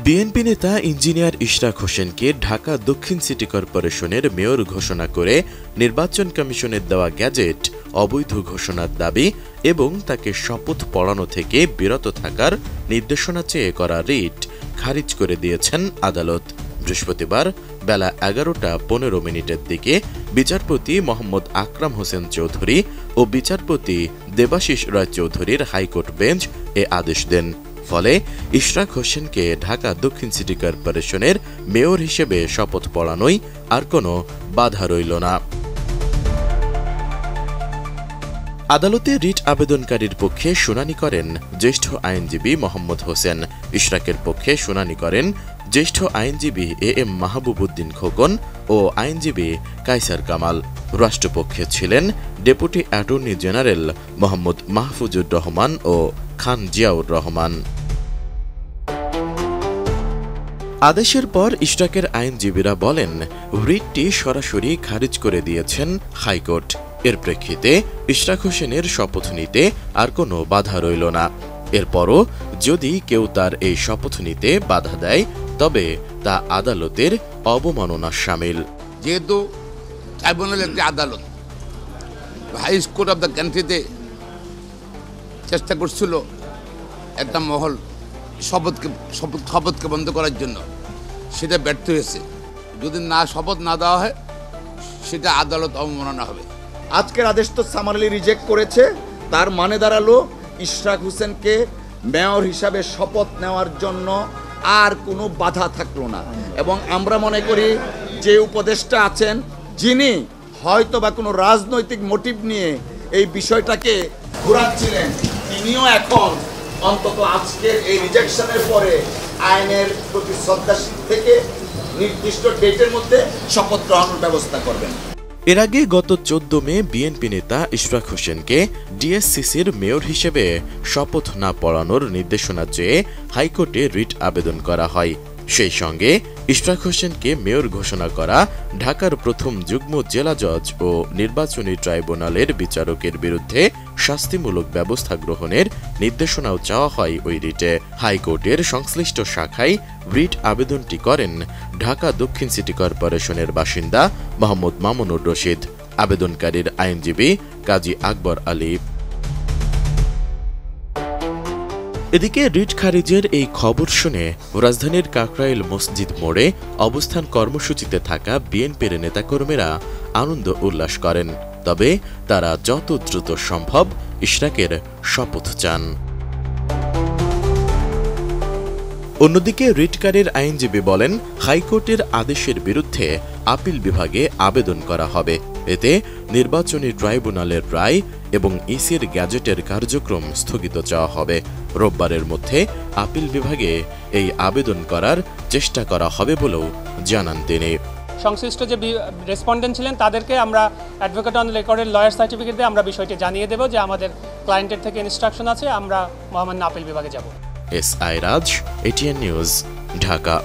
BNP নেতা engineer Ishraq হোসেনকে ঢাকা দক্ষিণ সিটি কর্পোরেশনের মেয়র ঘোষণা করে নির্বাচন কমিশনের দেওয়া গ্যাজেট অবৈধ ঘোষণার দাবি এবং তাকে শপথ পড়ানো থেকে বিরত থাকার নির্দেশনা চেয়ে করা রিট খারিজ করে দিয়েছেন আদালত। বৃহস্পতিবার বেলা 11:15 দিকে বিচারপতি মোহাম্মদ আকরাম হোসেন চৌধুরী ও বিচারপতি দেবাশিস রায় চৌধুরীর হাইকোর্ট বেঞ্চ এ আদেশ দেন। ফলে ইশরাক হোসেনকে ঢাকা দক্ষিণ সিটি কর্পোরেশনের মেয়র হিসেবে শপথ পড়ানোয় আর কোনো বাধা রইল না। আদালতে রিট আবেদনকারীর পক্ষে শুনানি করেন জ্যেষ্ঠ আইনজীবী মোহাম্মদ হোসেন। ইশরাকের পক্ষে শুনানি করেন জ্যেষ্ঠ আইনজীবী এম মাহবুবউদ্দিন খোকন ও আইনজীবী কায়সার কামাল। রাষ্ট্রপক্ষে ছিলেন deputy attorney general Mohammad Mahfuzur Rahman ও খান জিয়াউর রহমান। আদেশের পর ইশরাকের আইনজীবীরা বলেন, রিটটি সরাসরি খারিজ করে দিয়েছেন হাইকোর্ট। এর প্রেক্ষিতে ইশরাক হোসেনের শপথ নিতে আর কোনো বাধা রইল না। এরপরও যদি কেউ তার এই শপথ নিতে বাধা দেয় তবে তা আদালতের অবমাননার শামিল। যেহেতু ট্রাইব্যুনাল একটি আদালত, হাই কোর্ট অব দ্য কান্ট্রিতে চেষ্টা করছিল একটা মহল শপথকে বন্ধ করার জন্য, সেটা ব্যর্থ হয়েছে। যদি শপথ না দেওয়া হয় সেটা আদালত অবমাননা হবে। আজকের আদেশ তো সামারলি রিজেক্ট করেছে, তার মানে দাঁড়ালো ইশরাক হোসেনকে মেয়র হিসাবে শপথ নেওয়ার জন্য আর কোনো বাধা থাকলো না। এবং আমরা মনে করি যে উপদেষ্টা আছেন, যিনি হয়তো বা কোনো রাজনৈতিক মোটিভ নিয়ে এই বিষয়টাকে ঘোরাচ্ছিলেন, তিনিও এখন অন্তত আজকের এই রিজেকশনের পরে আইনের প্রতি শ্রদ্ধাশীল থেকে নির্দিষ্ট ডেটের মধ্যে শপথ গ্রহণের ব্যবস্থা করবেন। এর আগে গত 14 মে বিএনপি নেতা ইশরাক হোসেনকে ডিএসসিসির মেয়র হিসেবে শপথ না পড়ানোর নির্দেশনা চেয়ে হাইকোর্টে রিট আবেদন করা হয়। সেই সঙ্গে ইশরাক হোসেনকে মেয়র ঘোষণা করা ঢাকার প্রথম যুগ্ম জেলা জজ ও নির্বাচনী ট্রাইব্যুনালের বিচারকের বিরুদ্ধে শাস্তিমূলক ব্যবস্থা গ্রহণের নির্দেশনাও চাওয়া হয় ওই রিটে। হাইকোর্টের সংশ্লিষ্ট শাখায় রিট আবেদনটি করেন ঢাকা দক্ষিণ সিটি কর্পোরেশনের বাসিন্দা মোহাম্মদ মামুনুর রশিদ। আবেদনকারীর আইনজীবী কাজী আকবর আলী। এদিকে রিট খারিজের এই খবর শুনে রাজধানীর কাকরাইল মসজিদ মোড়ে অবস্থান কর্মসূচিতে থাকা বিএনপির নেতাকর্মীরা আনন্দ উল্লাস করেন। তবে তারা যত দ্রুত সম্ভব ইশরাকের শপথ চান। অন্যদিকে রিটকারীর আইনজীবী বলেন, হাইকোর্টের আদেশের বিরুদ্ধে আপিল বিভাগে আবেদন করা হবে। এতে নির্বাচনী ট্রাইব্যুনালের রায় এবং ইসির গ্যাজেটের কার্যক্রম স্থগিত চাওয়া হবে। রোববারের মধ্যে আপিল বিভাগে এই আবেদন করার চেষ্টা করা হবে বলেও জানান তিনি। সংশ্লিষ্ট যে রেসপন্ডেন্ট ছিলেন তাদেরকে আমরা অ্যাডভোকেট অন রেকর্ডের লয়ার সার্টিফিকেট দিয়ে আমরা বিষয়টি জানিয়ে দেব যে আমাদের ক্লায়েন্টের থেকে ইনস্ট্রাকশন আছে, আমরা মহামান্য আপিল বিভাগে যাব। S I Raj, ATN news, Dhaka.